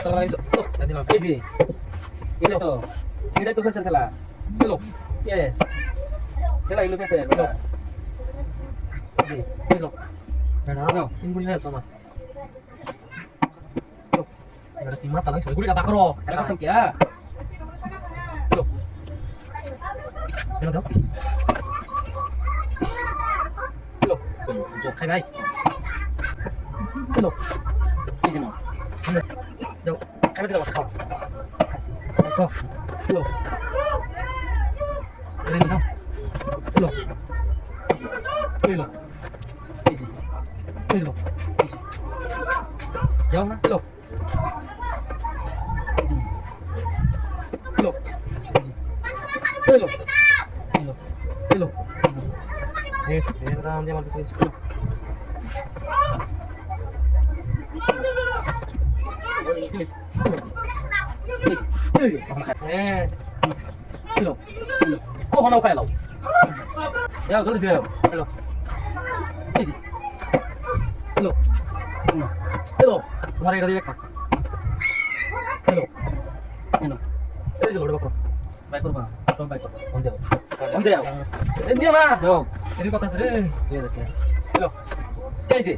তোরা লাগাইছো তো দিলাম এই যে এলো তো এটাই তো ফেসের খেলা চলো ইয়েস খেলা এলো ফেসের বলো জি চলো এটা নাও তিন গুলি আছে আমার চলো এটা তিন মাথা লাগাইছো গুলিটা বার করো এটা করতাম কি চলো চলো দাও চলো চলো খাই ভাই চলো এই যে নাও যাও খাই দিলাম খাও খাইছি চলো চলো রেডি দাও চলো চলো এই যে চলো যাও না চলো চলো চলো এলো চলো রাম দিয়ে আমার পিছনে চলো হ্যাঁ চলো ও হনাও খাই লাও যাও জলদি যাও চলো এই যে চলো চলো তোমার এটা দিয়ে একটা চলো এলো এই যে লোড বাকো বাই করবা সব বাই কর ফোন দাও ফোন দাও এই দিও না যাও এর কথা আছে রে দিয়ে দেখে চলো এই যে